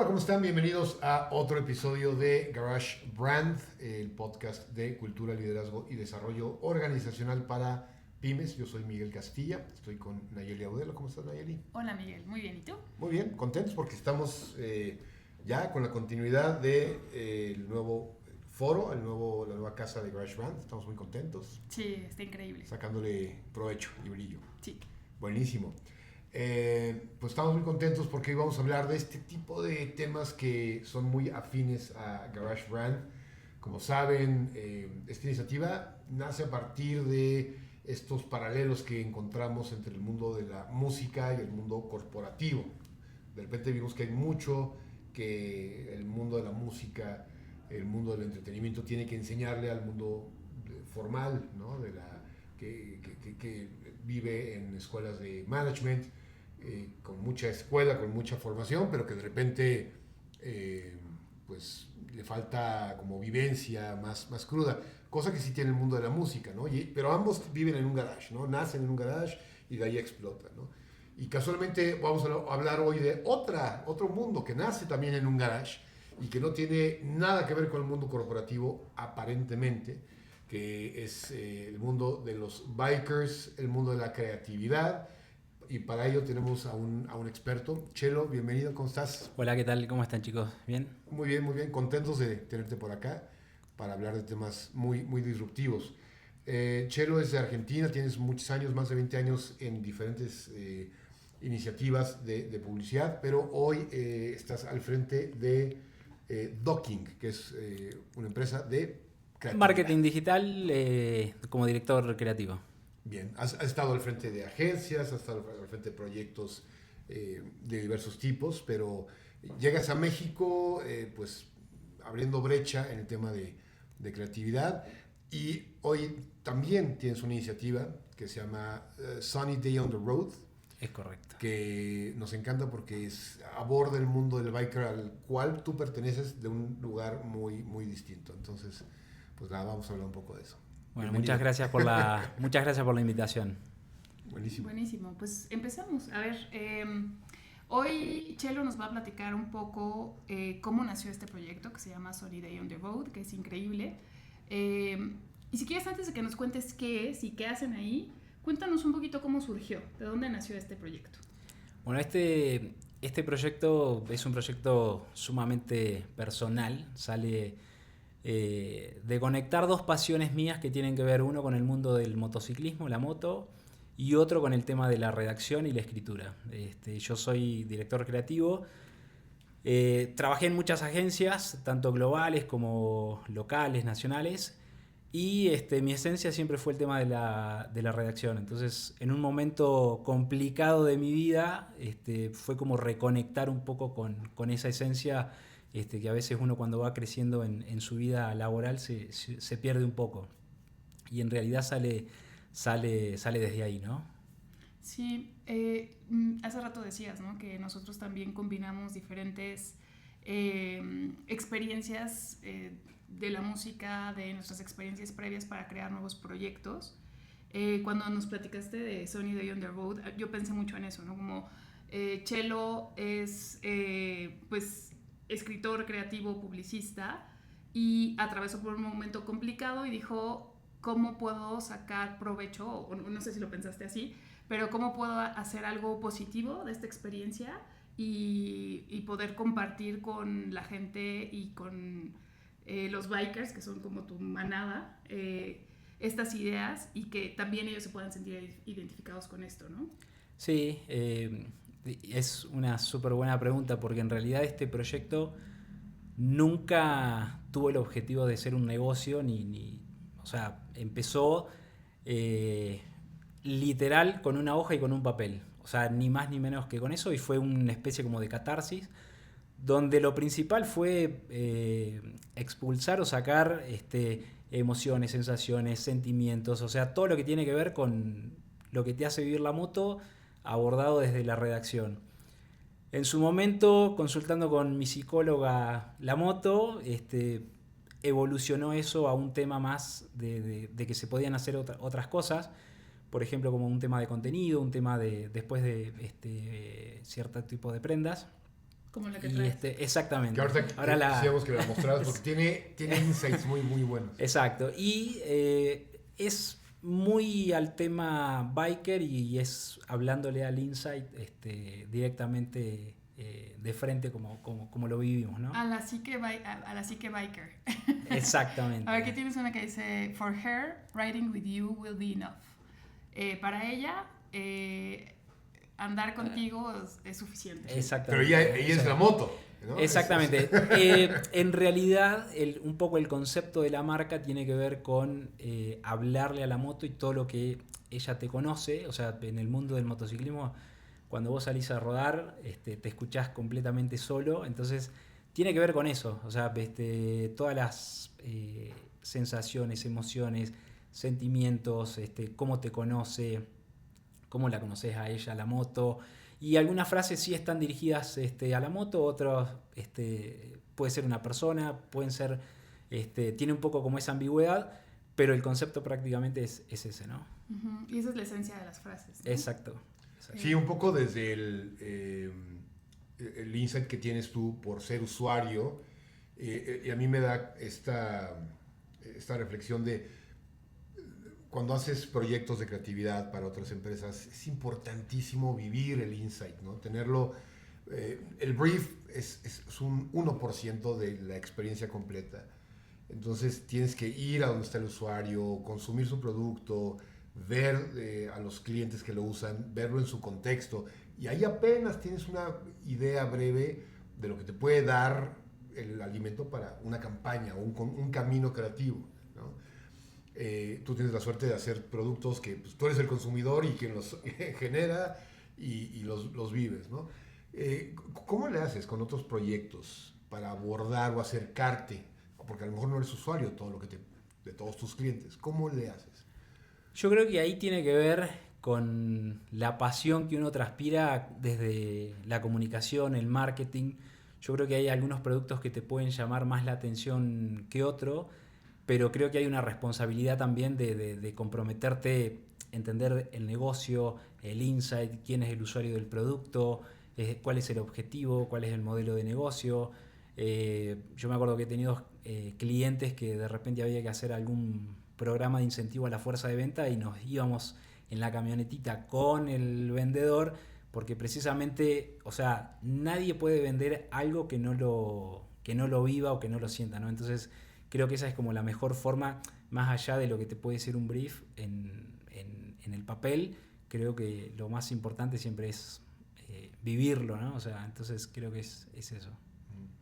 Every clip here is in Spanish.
¿cómo están? Bienvenidos a otro episodio de Garage Brand, el podcast de cultura, liderazgo y desarrollo organizacional para pymes. Yo soy Miguel Castilla, estoy con Nayeli Audelo. ¿Cómo estás, Nayeli? Hola, Miguel. Muy bien, ¿y tú? Muy bien, contentos porque estamos ya con la continuidad del nuevo foro, la nueva casa de Garage Brand. Estamos muy contentos. Sí, está increíble. Sacándole provecho y brillo. Sí. Buenísimo. Pues estamos muy contentos porque hoy vamos a hablar de este tipo de temas que son muy afines a Garage Brand. Como saben, esta iniciativa nace a partir de estos paralelos que encontramos entre el mundo de la música y el mundo corporativo. De repente vimos que hay mucho que el mundo de la música, el mundo del entretenimiento tiene que enseñarle al mundo formal, ¿no? Que vive en escuelas de management, con mucha escuela, con mucha formación, pero que de repente pues le falta como vivencia más cruda, cosa que sí tiene el mundo de la música, ¿no? Pero ambos viven en un garage, ¿no? Nacen en un garage y de ahí explotan, ¿no? Y casualmente vamos a hablar hoy de otro mundo que nace también en un garage y que no tiene nada que ver con el mundo corporativo aparentemente, que es el mundo de los bikers, el mundo de la creatividad. Y para ello tenemos a un experto. Chelo, bienvenido, ¿cómo estás? Hola, ¿qué tal? ¿Cómo están, chicos? ¿Bien? Muy bien, muy bien. Contentos de tenerte por acá para hablar de temas muy disruptivos. Chelo es de Argentina, tienes muchos años, más de 20 años en diferentes iniciativas de publicidad, pero hoy estás al frente de Docking, que es una empresa de creatividad. Marketing digital como director creativo. Bien, has estado al frente de agencias, has estado al frente de proyectos de diversos tipos, pero llegas a México pues abriendo brecha en el tema de creatividad, y hoy también tienes una iniciativa que se llama Sunny Day on the Road. Es correcto. Que nos encanta porque aborda el mundo del biker al cual tú perteneces de un lugar muy distinto. Entonces, pues nada, vamos a hablar un poco de eso. Bueno, Bienvenido. muchas gracias por la invitación. Buenísimo. Buenísimo. Pues empezamos. A ver, hoy Chelo nos va a platicar un poco cómo nació este proyecto que se llama Sunny Day on the Road, que es increíble. Y si quieres, antes de que nos cuentes qué es y qué hacen ahí, cuéntanos un poquito cómo surgió, de dónde nació este proyecto. Bueno, este proyecto es un proyecto sumamente personal. Sale de conectar dos pasiones mías que tienen que ver, uno con el mundo del motociclismo, la moto, y otro con el tema de la redacción y la escritura. Yo soy director creativo. Trabajé en muchas agencias, tanto globales como locales, nacionales, y mi esencia siempre fue el tema de la redacción. Entonces, en un momento complicado de mi vida, fue como reconectar un poco con esa esencia, que a veces uno cuando va creciendo en su vida laboral se pierde un poco. Y en realidad sale desde ahí, ¿no? Sí, hace rato decías, ¿no?, que nosotros también combinamos diferentes experiencias de la música, de nuestras experiencias previas para crear nuevos proyectos. Cuando nos platicaste de Sunny Day on the Road, yo pensé mucho en eso, ¿no? Como Chelo es pues escritor, creativo, publicista, y atravesó por un momento complicado y dijo, ¿cómo puedo sacar provecho? O no sé si lo pensaste así, pero ¿cómo puedo hacer algo positivo de esta experiencia y poder compartir con la gente y con los bikers, que son como tu manada, estas ideas, y que también ellos se puedan sentir identificados con esto, ¿no? Sí, es una súper buena pregunta, porque en realidad este proyecto nunca tuvo el objetivo de ser un negocio, o sea, empezó literal con una hoja y con un papel, o sea, ni más ni menos que con eso, y fue una especie como de catarsis, donde lo principal fue expulsar o sacar emociones, sensaciones, sentimientos, o sea, todo lo que tiene que ver con lo que te hace vivir la moto, abordado desde la redacción. En su momento, consultando con mi psicóloga la moto, evolucionó eso a un tema más de que se podían hacer otras cosas, por ejemplo, como un tema de contenido, un tema después de cierto tipo de prendas. Como la que Y traes. exactamente. Que ahorita decíamos que la mostraras porque tiene insights muy, muy buenos. Exacto. Y es muy al tema biker y es hablándole al insight directamente de frente como lo vivimos, ¿no? A la psique biker. Exactamente. A ver, aquí tienes una que dice: For her, riding with you will be enough. Para ella, andar contigo es suficiente. Pero Exactamente. ella es la moto, ¿no? Exactamente. En realidad, un poco el concepto de la marca tiene que ver con hablarle a la moto y todo lo que ella te conoce. O sea, en el mundo del motociclismo, cuando vos salís a rodar, te escuchás completamente solo. Entonces, tiene que ver con eso. O sea, todas las sensaciones, emociones, sentimientos, cómo te conoce, cómo la conoces a ella, a la moto. Y algunas frases sí están dirigidas a la moto, otras puede ser una persona, pueden ser, tiene un poco como esa ambigüedad, pero el concepto prácticamente es ese, ¿no? Uh-huh. Y esa es la esencia de las frases, ¿no? Exacto. Sí, un poco desde el insight que tienes tú por ser usuario, y a mí me da esta reflexión de cuando haces proyectos de creatividad para otras empresas, es importantísimo vivir el insight, ¿no? Tenerlo, el brief es un 1% de la experiencia completa. Entonces tienes que ir a donde está el usuario, consumir su producto, ver a los clientes que lo usan, verlo en su contexto, y ahí apenas tienes una idea breve de lo que te puede dar el alimento para una campaña o un camino creativo, ¿no? Tú tienes la suerte de hacer productos que pues, tú eres el consumidor y quien los genera y los vives, ¿no? ¿Cómo le haces con otros proyectos para abordar o acercarte? Porque a lo mejor no eres usuario de todos tus clientes. ¿Cómo le haces? Yo creo que ahí tiene que ver con la pasión que uno transpira desde la comunicación, el marketing. Yo creo que hay algunos productos que te pueden llamar más la atención que otro, pero creo que hay una responsabilidad también de comprometerte, entender el negocio, el insight, quién es el usuario del producto, cuál es el objetivo, cuál es el modelo de negocio. Yo me acuerdo que he tenido clientes que de repente había que hacer algún programa de incentivo a la fuerza de venta y nos íbamos en la camionetita con el vendedor porque precisamente, o sea, nadie puede vender algo que no lo viva o que no lo sienta, ¿no? Entonces creo que esa es como la mejor forma, más allá de lo que te puede ser un brief en el papel. Creo que lo más importante siempre es vivirlo, ¿no? O sea, entonces creo que es eso.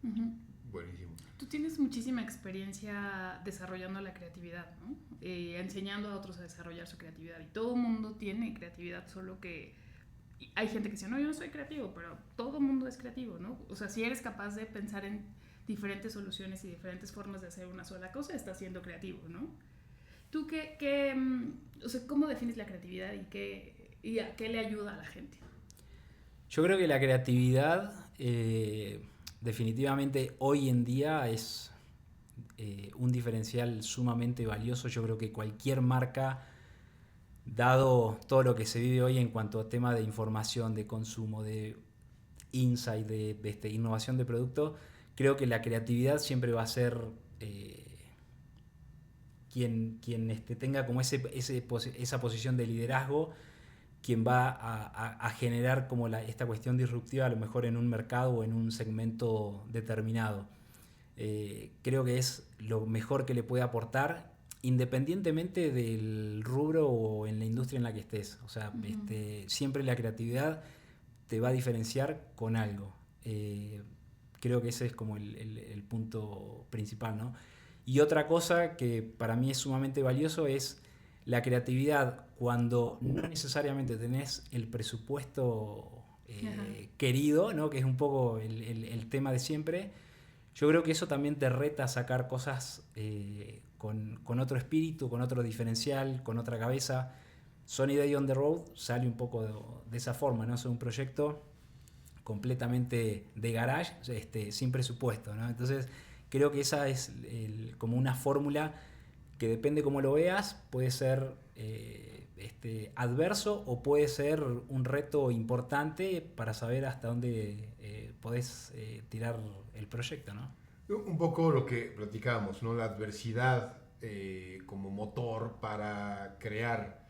Uh-huh. Buenísimo. Tú tienes muchísima experiencia desarrollando la creatividad, ¿no? Enseñando a otros a desarrollar su creatividad. Y todo el mundo tiene creatividad, solo que hay gente que dice, no, yo no soy creativo, pero todo el mundo es creativo, ¿no? O sea, si eres capaz de pensar en diferentes soluciones y diferentes formas de hacer una sola cosa, estás siendo creativo, ¿no? ¿Tú o sea, cómo defines la creatividad y a qué le ayuda a la gente? Yo creo que la creatividad definitivamente hoy en día es un diferencial sumamente valioso. Yo creo que cualquier marca, dado todo lo que se vive hoy en cuanto a tema de información, de consumo, de insight, de innovación de producto, creo que la creatividad siempre va a ser quien tenga como esa posición de liderazgo, quien va a generar como esta cuestión disruptiva a lo mejor en un mercado o en un segmento determinado. Creo que es lo mejor que le puede aportar independientemente del rubro o en la industria en la que estés. O sea, uh-huh. Siempre la creatividad te va a diferenciar con algo. Creo que ese es como el punto principal, ¿no? Y otra cosa que para mí es sumamente valioso es la creatividad cuando no necesariamente tenés el presupuesto querido, ¿no? Que es un poco el tema de siempre. Yo creo que eso también te reta a sacar cosas con otro espíritu, con otro diferencial, con otra cabeza. Sunny Day on the Road sale un poco de esa forma, ¿no? Es un proyecto completamente de garage, sin presupuesto, ¿no? Entonces creo que esa es como una fórmula que depende cómo lo veas, puede ser adverso o puede ser un reto importante para saber hasta dónde podés tirar el proyecto, ¿no? Un poco lo que platicábamos, ¿no? La adversidad como motor para crear.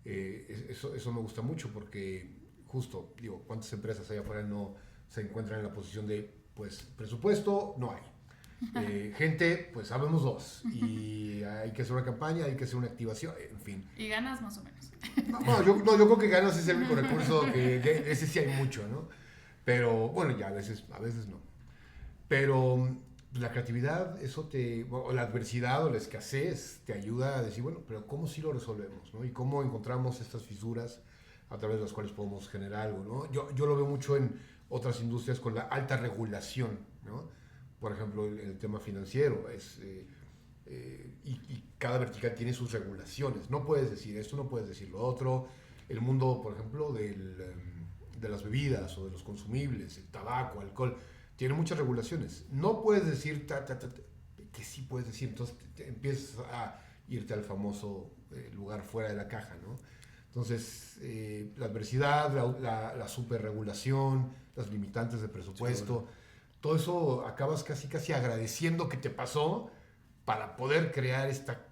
Eso me gusta mucho porque justo, digo, ¿cuántas empresas allá afuera no se encuentran en la posición de, pues, presupuesto? No hay. Gente, pues sabemos dos. Y hay que hacer una campaña, hay que hacer una activación, en fin. Y ganas más o menos. Yo creo que ganas es el único recurso, que ese sí hay mucho, ¿no? Pero, bueno, ya a veces no. Pero la creatividad, o la adversidad o la escasez te ayuda a decir, bueno, pero ¿cómo sí lo resolvemos, no? Y cómo encontramos estas fisuras a través de las cuales podemos generar algo, ¿no? Yo lo veo mucho en otras industrias con la alta regulación, ¿no? Por ejemplo, el tema financiero y cada vertical tiene sus regulaciones. No puedes decir esto, no puedes decir lo otro. El mundo, por ejemplo, de las bebidas o de los consumibles, el tabaco, alcohol, tiene muchas regulaciones. No puedes decir que sí puedes decir, entonces empiezas a irte al famoso lugar fuera de la caja, ¿no? Entonces, la adversidad, la superregulación, las limitantes de presupuesto, todo eso acabas casi agradeciendo que te pasó para poder crear esta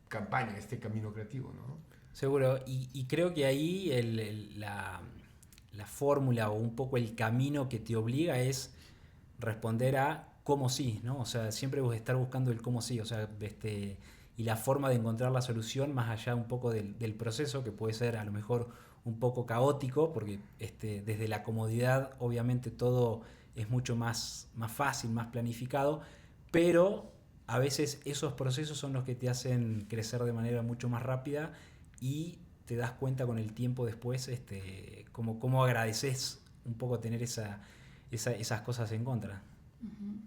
campaña, este camino creativo, ¿no? Seguro, y creo que ahí la fórmula o un poco el camino que te obliga es responder a cómo sí, ¿no? O sea, siempre estar buscando el cómo sí, o sea, y la forma de encontrar la solución más allá un poco del proceso, que puede ser a lo mejor un poco caótico, porque desde la comodidad obviamente todo es mucho más fácil, más planificado, pero a veces esos procesos son los que te hacen crecer de manera mucho más rápida y te das cuenta con el tiempo después cómo agradeces un poco tener esas cosas en contra. Uh-huh.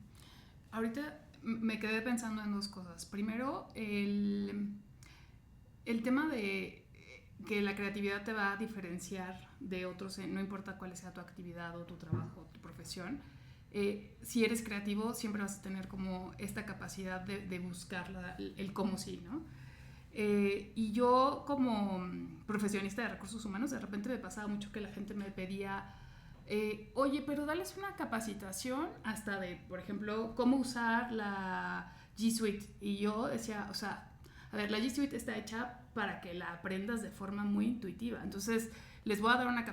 Ahorita me quedé pensando en dos cosas. Primero, el tema de que la creatividad te va a diferenciar de otros, no importa cuál sea tu actividad o tu trabajo, tu profesión. Si eres creativo, siempre vas a tener como esta capacidad de buscar el cómo sí, ¿no? Y yo, como profesionista de recursos humanos, de repente me pasaba mucho que la gente me pedía, oye, pero dales una capacitación hasta de, por ejemplo, cómo usar la G Suite. Y yo decía, o sea, a ver, la G Suite está hecha para que la aprendas de forma muy intuitiva. Entonces, les voy a dar una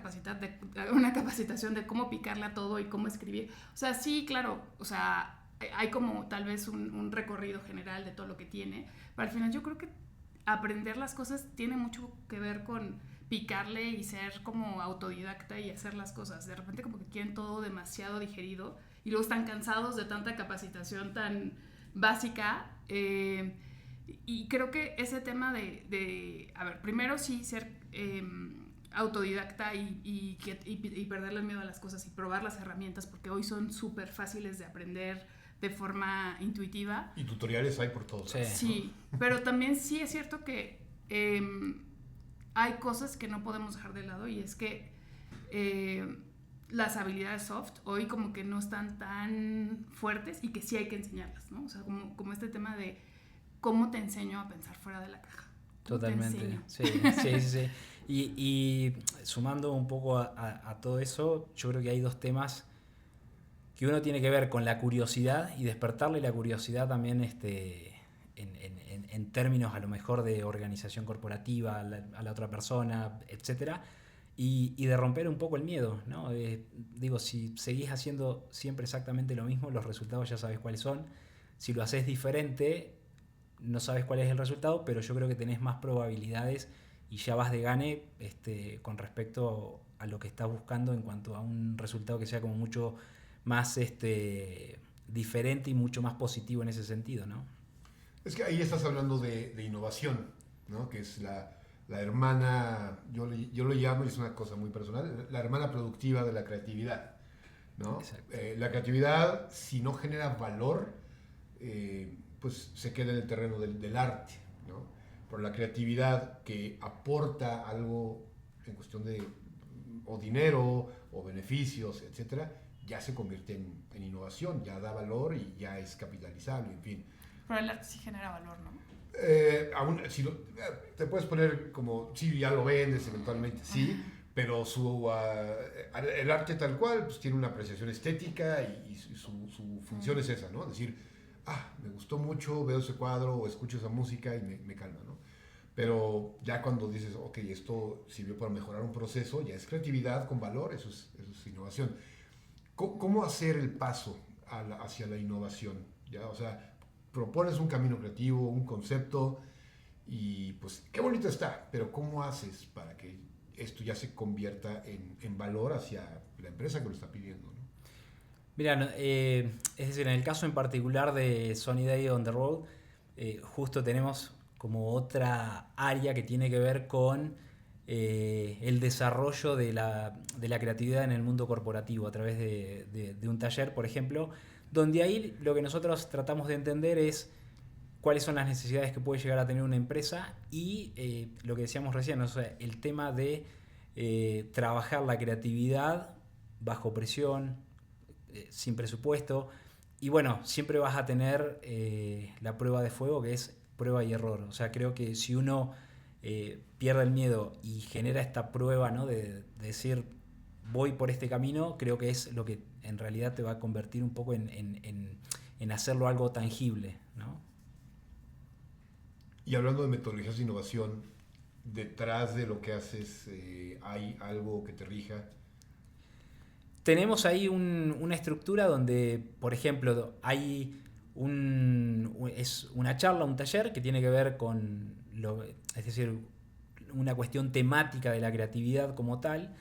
capacitación de cómo picarle a todo y cómo escribir. O sea, sí, claro, o sea, hay como tal vez un recorrido general de todo lo que tiene, pero al final yo creo que aprender las cosas tiene mucho que ver con picarle y ser como autodidacta y hacer las cosas. De repente como que quieren todo demasiado digerido y luego están cansados de tanta capacitación tan básica. Y creo que ese tema a ver, primero sí ser autodidacta y perderle el miedo a las cosas y probar las herramientas, porque hoy son súper fáciles de aprender de forma intuitiva. Y tutoriales hay por todos. Sí, ¿no? Pero también sí es cierto que hay cosas que no podemos dejar de lado, y es que las habilidades soft hoy como que no están tan fuertes y que sí hay que enseñarlas, ¿no? O sea, como este tema de cómo te enseño a pensar fuera de la caja. Totalmente, sí. Y sumando un poco a todo eso, yo creo que hay dos temas que uno tiene que ver con la curiosidad y despertarle la curiosidad también en términos a lo mejor de organización corporativa a la otra persona, etcétera, y de romper un poco el miedo, ¿no? Digo, si seguís haciendo siempre exactamente lo mismo, los resultados ya sabes cuáles son. Si lo haces diferente, no sabes cuál es el resultado, pero yo creo que tenés más probabilidades y ya vas de gane con respecto a lo que estás buscando en cuanto a un resultado que sea como mucho más diferente y mucho más positivo en ese sentido, ¿no? Es que ahí estás hablando de innovación, ¿no? Que es la hermana, yo lo llamo, y es una cosa muy personal, la hermana productiva de la creatividad, ¿no? La creatividad, si no genera valor, pues se queda en el terreno del arte, ¿no? Pero la creatividad que aporta algo en cuestión de o dinero o beneficios, etcétera, ya se convierte en innovación, ya da valor y ya es capitalizable, en fin. Pero el arte sí genera valor, ¿no? Te puedes poner como, sí, ya lo vendes eventualmente, sí, pero el arte tal cual pues, tiene una apreciación estética y su función es esa, ¿no? Decir, me gustó mucho, veo ese cuadro o escucho esa música y me calma, ¿no? Pero ya cuando dices, ok, esto sirvió para mejorar un proceso, ya es creatividad con valor, eso es innovación. ¿Cómo hacer el paso hacia la innovación? ¿Ya? O sea, propones un camino creativo, un concepto, y pues qué bonito está, pero ¿cómo haces para que esto ya se convierta en valor hacia la empresa que lo está pidiendo, ¿no? Mira, es decir, en el caso en particular de Sunny Day on the Road, justo tenemos como otra área que tiene que ver con el desarrollo de la creatividad en el mundo corporativo a través de un taller, por ejemplo, donde ahí lo que nosotros tratamos de entender es cuáles son las necesidades que puede llegar a tener una empresa y lo que decíamos recién, o sea, el tema de trabajar la creatividad bajo presión, sin presupuesto. Y bueno, siempre vas a tener la prueba de fuego, que es prueba y error. O sea, creo que si uno pierde el miedo y genera esta prueba, ¿no? de decir, voy por este camino, creo que es lo que en realidad te va a convertir un poco en hacerlo algo tangible, ¿no? Y hablando de metodologías de innovación, detrás de lo que haces, ¿hay algo que te rija? Tenemos ahí una estructura donde, por ejemplo, hay es una charla, un taller que tiene que ver con, es decir, una cuestión temática de la creatividad como tal.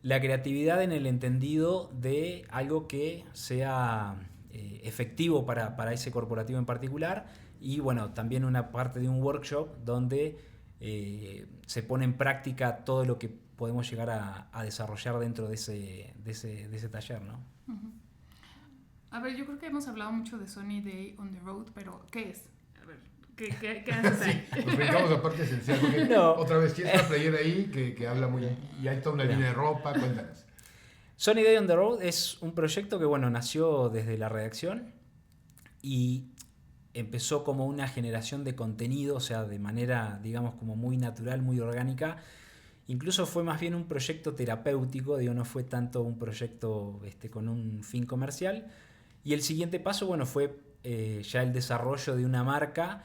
La creatividad en el entendido de algo que sea efectivo para ese corporativo en particular y bueno, también una parte de un workshop donde se pone en práctica todo lo que podemos llegar a desarrollar dentro de ese taller, ¿no? Uh-huh. A ver, yo creo que hemos hablado mucho de Sunny Day on the Road, pero ¿qué es? A ver, ¿qué haces ahí? Sí, nos brincamos la parte esencial, porque No. Otra vez tienes una playera ahí que habla muy... Y hay toda una línea de ropa, cuéntanos. Sunny Day on the Road es un proyecto que, bueno, nació desde la redacción y empezó como una generación de contenido, o sea, de manera, digamos, como muy natural, muy orgánica. Incluso fue más bien un proyecto terapéutico, digo, no fue tanto un proyecto con un fin comercial. Y el siguiente paso, bueno, fue ya el desarrollo de una marca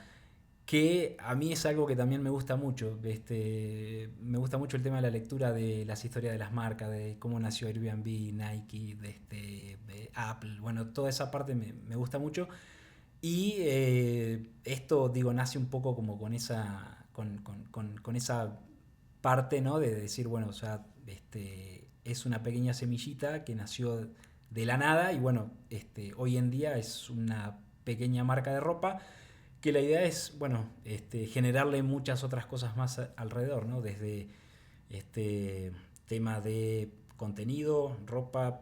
que a mí es algo que también me gusta mucho. Me gusta mucho el tema de la lectura de las historias de las marcas, de cómo nació Airbnb, Nike, de Apple. Bueno, toda esa parte me gusta mucho. Y esto, digo, nace un poco como con esa parte, ¿no? De decir, bueno, o sea, es una pequeña semillita que nació de la nada y bueno, hoy en día es una pequeña marca de ropa que la idea es, bueno, generarle muchas otras cosas más alrededor, ¿no? Desde tema de contenido, ropa,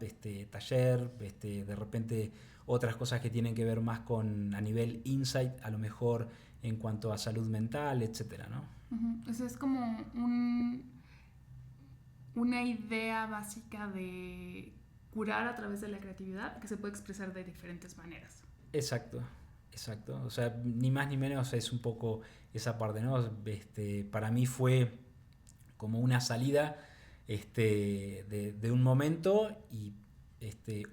taller, de repente otras cosas que tienen que ver más con a nivel insight, a lo mejor en cuanto a salud mental, etcétera, ¿no? Uh-huh. O sea, es como una idea básica de curar a través de la creatividad que se puede expresar de diferentes maneras. Exacto. O sea, ni más ni menos es un poco esa parte, ¿no? Para mí fue como una salida de un momento y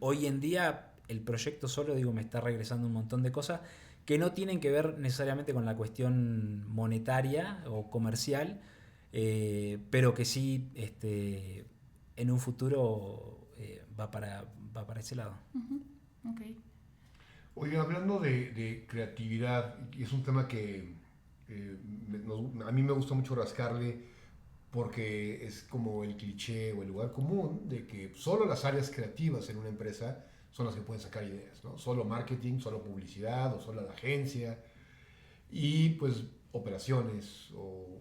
hoy en día el proyecto solo, digo, me está regresando un montón de cosas que no tienen que ver necesariamente con la cuestión monetaria o comercial, pero que sí en un futuro va para ese lado. Uh-huh. Okay. Oye, hablando de creatividad, y es un tema que a mí me gusta mucho rascarle porque es como el cliché o el lugar común de que solo las áreas creativas en una empresa son las que pueden sacar ideas, ¿no? Solo marketing, solo publicidad o solo la agencia y pues operaciones o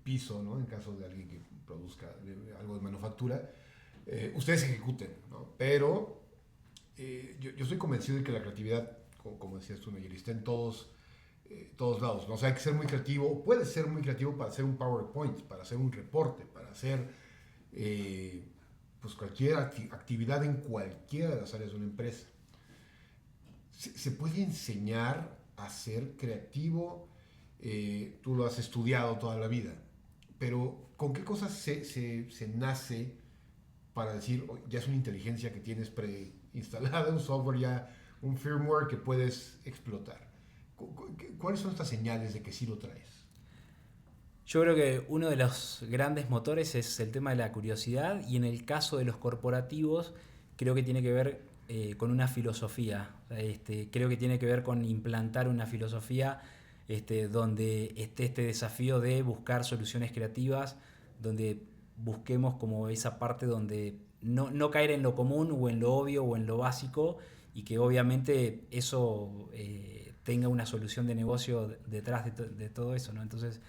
piso, ¿no? En caso de alguien que produzca algo de manufactura, ustedes ejecuten, ¿no? Pero yo estoy convencido de que la creatividad, como decías tú, Nayeli, está en todos lados, ¿no? O sea, hay que ser muy creativo, puedes ser muy creativo para hacer un PowerPoint, para hacer un reporte, para hacer pues cualquier actividad en cualquiera de las áreas de una empresa. ¿Se puede enseñar a ser creativo tú lo has estudiado toda la vida, pero ¿con qué cosas se nace para decir, "Oh, ya es una inteligencia que tienes preinstalada, un software ya, un firmware que puedes explotar"? ¿Cuáles son estas señales de que sí lo traes? Yo creo que uno de los grandes motores es el tema de la curiosidad, y en el caso de los corporativos creo que tiene que ver con una filosofía. Creo que tiene que ver con implantar una filosofía donde esté este desafío de buscar soluciones creativas, donde busquemos como esa parte donde no caer en lo común o en lo obvio o en lo básico, y que obviamente eso tenga una solución de negocio detrás de todo eso, ¿no? Entonces,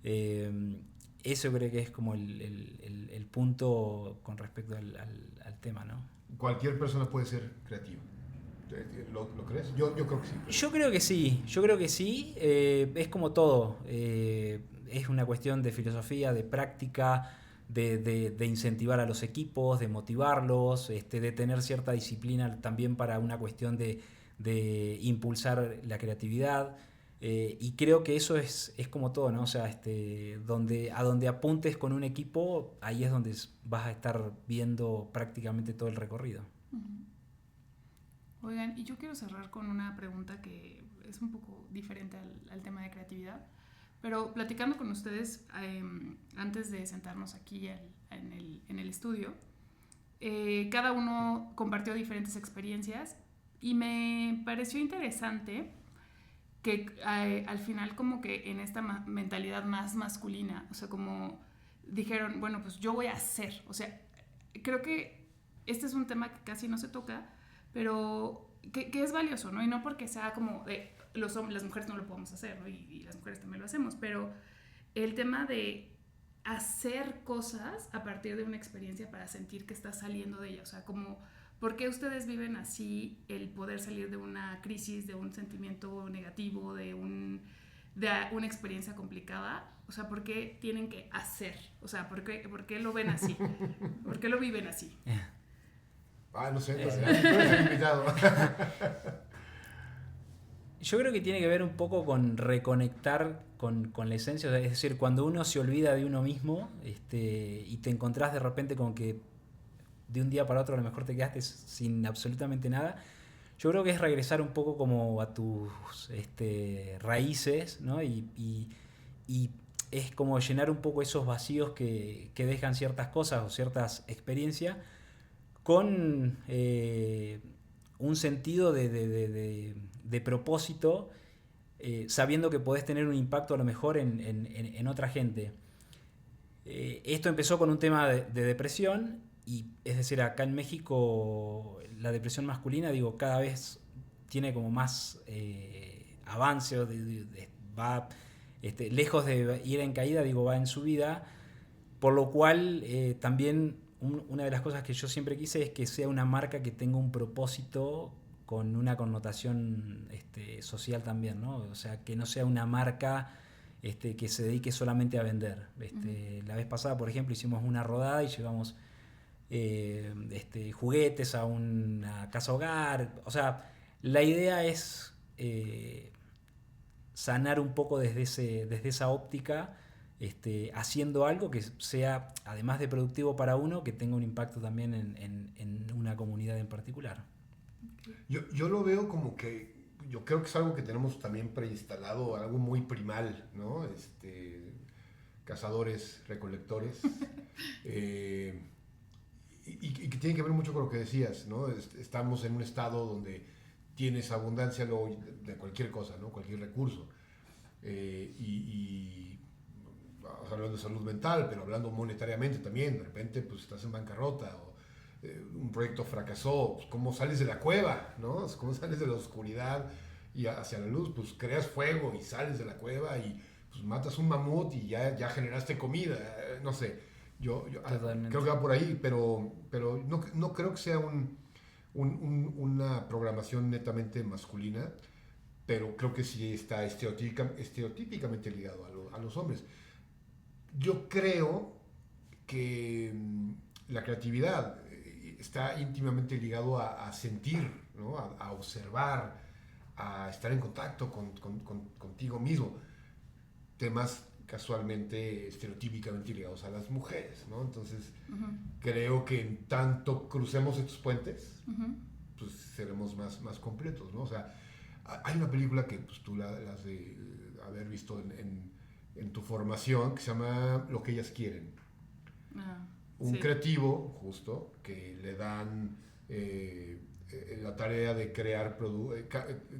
eso creo que es como el punto con respecto al tema, ¿no? Cualquier persona puede ser creativa. ¿Lo crees? Yo creo que sí. Yo creo que sí. Es como todo. Es una cuestión de filosofía, de práctica, de incentivar a los equipos, de motivarlos, de tener cierta disciplina también para una cuestión de impulsar la creatividad. Y creo que eso es como todo, ¿no? O sea, a donde apuntes con un equipo, ahí es donde vas a estar viendo prácticamente todo el recorrido. Oigan, y yo quiero cerrar con una pregunta que es un poco diferente al tema de creatividad, pero platicando con ustedes antes de sentarnos aquí en el estudio, cada uno compartió diferentes experiencias y me pareció interesante que al final como que en esta mentalidad más masculina, o sea, como dijeron, bueno, pues yo voy a hacer, o sea, creo que este es un tema que casi no se toca, pero que es valioso, ¿no? Y no porque sea como de los hombres, las mujeres no lo podemos hacer, ¿no? Y las mujeres también lo hacemos, pero el tema de hacer cosas a partir de una experiencia para sentir que estás saliendo de ella, o sea, como ¿por qué ustedes viven así el poder salir de una crisis, de un sentimiento negativo, de una experiencia complicada? O sea, ¿por qué tienen que hacer? O sea, ¿por qué lo ven así? ¿Por qué lo viven así? No sé, tú eres el invitado. Yo creo que tiene que ver un poco con reconectar con la esencia, o sea, es decir, cuando uno se olvida de uno mismo y te encontrás de repente con que de un día para otro a lo mejor te quedaste sin absolutamente nada. Yo creo que es regresar un poco como a tus raíces, ¿no? Y es como llenar un poco esos vacíos que dejan ciertas cosas o ciertas experiencias con un sentido de propósito, sabiendo que podés tener un impacto a lo mejor en otra gente. Esto empezó con un tema de depresión, y es decir, acá en México la depresión masculina, digo, cada vez tiene como más avance, va lejos de ir en caída, digo, va en subida, por lo cual también una de las cosas que yo siempre quise es que sea una marca que tenga un propósito con una connotación social también, ¿no? O sea, que no sea una marca que se dedique solamente a vender. La vez pasada, por ejemplo, hicimos una rodada y llevamos juguetes a una casa hogar. O sea, la idea es sanar un poco desde esa óptica, haciendo algo que sea, además de productivo para uno, que tenga un impacto también en una comunidad en particular. Yo lo veo como que, yo creo que es algo que tenemos también preinstalado, algo muy primal, ¿no? Cazadores, recolectores. Y que tiene que ver mucho con lo que decías, ¿no? Estamos en un estado donde tienes abundancia de cualquier cosa, ¿no? Cualquier recurso. Hablando de salud mental, pero hablando monetariamente también, de repente pues estás en bancarrota o un proyecto fracasó, pues, ¿cómo sales de la cueva, ¿no? ¿Cómo sales de la oscuridad y hacia la luz? Pues creas fuego y sales de la cueva y pues matas un mamut y ya generaste comida, no sé. Yo creo que va por ahí, pero no creo que sea una programación netamente masculina, pero creo que sí está estereotípicamente ligado a los hombres. Yo creo que la creatividad está íntimamente ligado a sentir, ¿no? A observar, a estar en contacto contigo mismo. temas casualmente, estereotípicamente ligados a las mujeres, ¿no? Entonces, creo que en tanto crucemos estos puentes, pues seremos más completos, ¿no? O sea, hay una película que pues, tú la has de haber visto en tu formación, que se llama Lo que ellas quieren. Un creativo, justo, que le dan la tarea de crear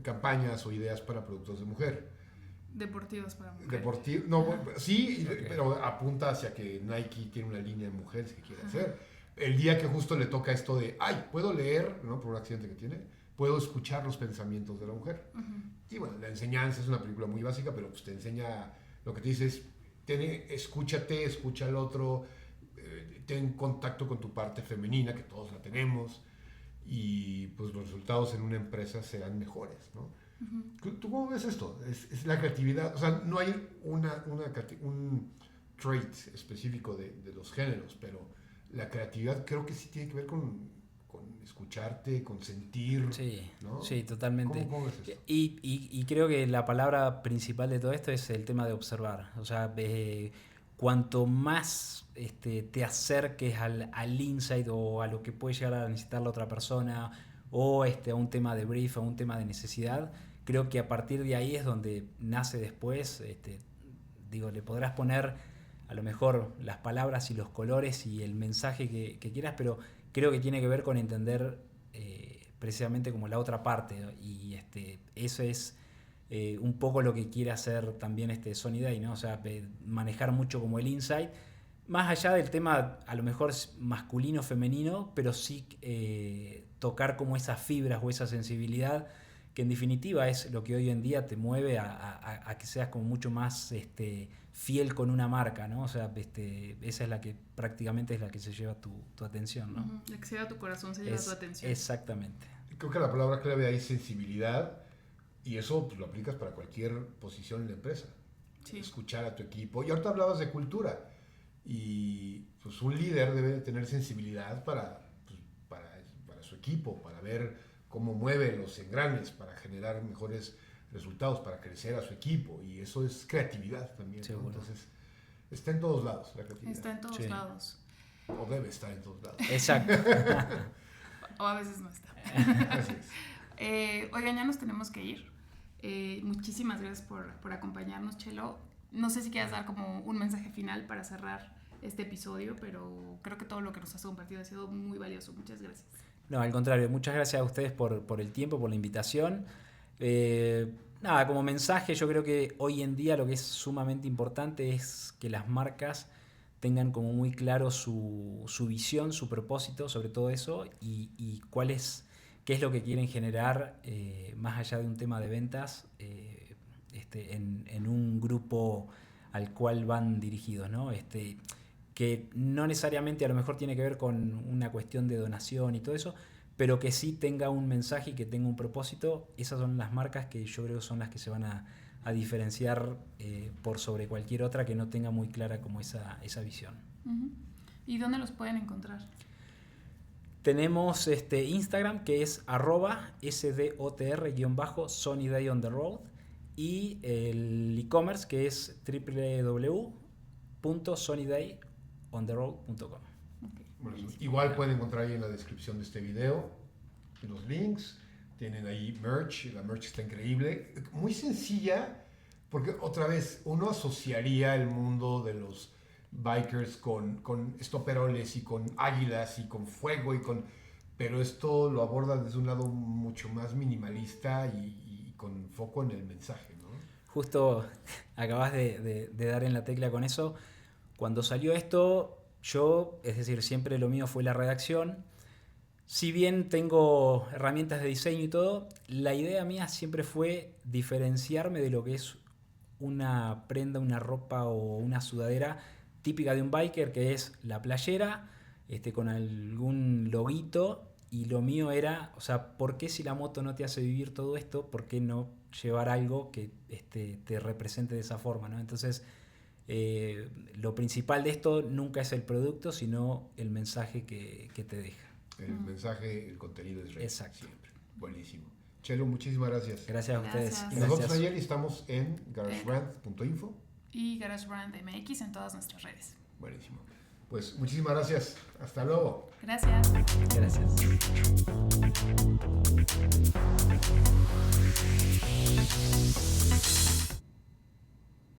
campañas o ideas para productos de mujer. Deportivos para mujeres. Sí, pero apunta hacia que Nike tiene una línea de mujeres que quiere hacer. El día que justo le toca esto de, puedo leer, ¿no? Por un accidente que tiene, puedo escuchar los pensamientos de la mujer. Y bueno, la enseñanza es una película muy básica, pero pues te enseña, lo que te dice es, escúchate, escucha al otro, ten contacto con tu parte femenina, que todos la tenemos, y pues los resultados en una empresa serán mejores, ¿no? ¿Tú cómo ves esto? Es la creatividad, o sea, no hay un trait específico de los géneros, pero la creatividad creo que sí tiene que ver con escucharte, con sentir, ¿no? Sí, totalmente. ¿Cómo ves esto? Y creo que la palabra principal de todo esto es el tema de observar. O sea, cuanto más te acerques al insight o a lo que puede llegar a necesitar la otra persona, o a un tema de brief, a un tema de necesidad, creo que a partir de ahí es donde nace después, le podrás poner a lo mejor las palabras y los colores y el mensaje que quieras, pero creo que tiene que ver con entender precisamente como la otra parte, ¿no? Y eso es un poco lo que quiere hacer también Sunny Day, ¿no? O sea, manejar mucho como el insight, más allá del tema a lo mejor masculino, femenino, pero sí tocar como esas fibras o esa sensibilidad que en definitiva es lo que hoy en día te mueve a que seas como mucho más fiel con una marca, ¿no? O sea, esa es la que prácticamente es la que se lleva tu atención, ¿no? La que se lleva tu corazón, se lleva tu atención. Exactamente. Creo que la palabra clave ahí es sensibilidad, y eso pues, lo aplicas para cualquier posición en la empresa. Sí. Escuchar a tu equipo. Y ahorita hablabas de cultura, y pues un líder debe tener sensibilidad para su equipo, para ver cómo mueve los engranes para generar mejores resultados, para crecer a su equipo, y eso es creatividad también, ¿no? Entonces está en todos lados la creatividad. Está en todos lados. O debe estar en todos lados. Exacto. O a veces no está. Así es. Oigan, ya nos tenemos que ir. Muchísimas gracias por acompañarnos, Chelo. No sé si quieras dar como un mensaje final para cerrar este episodio, pero creo que todo lo que nos has compartido ha sido muy valioso. Muchas gracias. No, al contrario, muchas gracias a ustedes por el tiempo, por la invitación. Nada, como mensaje, yo creo que hoy en día lo que es sumamente importante es que las marcas tengan como muy claro su visión, su propósito sobre todo eso, y qué es lo que quieren generar más allá de un tema de ventas en un grupo al cual van dirigidos, ¿no? Que no necesariamente a lo mejor tiene que ver con una cuestión de donación y todo eso, pero que sí tenga un mensaje y que tenga un propósito. Esas son las marcas que yo creo son las que se van a diferenciar por sobre cualquier otra que no tenga muy clara como esa visión. ¿Y dónde los pueden encontrar? Tenemos Instagram, que es @SDOTR_Sunny Day on the Road, y el e-commerce, que es www.sunnyday.com. Bueno, igual pueden encontrar ahí en la descripción de este video los links. Tienen ahí merch, la merch está increíble, muy sencilla, porque otra vez uno asociaría el mundo de los bikers con estoperoles y con águilas y con fuego pero esto lo aborda desde un lado mucho más minimalista y con foco en el mensaje, ¿no? Justo acabas de dar en la tecla con eso. Cuando salió esto, es decir, siempre lo mío fue la redacción. Si bien tengo herramientas de diseño y todo, la idea mía siempre fue diferenciarme de lo que es una prenda, una ropa o una sudadera típica de un biker, que es la playera con algún loguito, y lo mío era, o sea, ¿por qué si la moto no te hace vivir todo esto? ¿Por qué no llevar algo que te represente de esa forma, ¿no? Entonces, lo principal de esto nunca es el producto, sino el mensaje que te deja. El mensaje, el contenido es real. Exacto. Siempre. Buenísimo. Chelo, muchísimas gracias. Gracias a ustedes. Gracias. Y nosotros, Nayeli, estamos en garagebrand.info. y GarageBand MX en todas nuestras redes. Buenísimo. Pues muchísimas gracias. Hasta luego. Gracias. Gracias.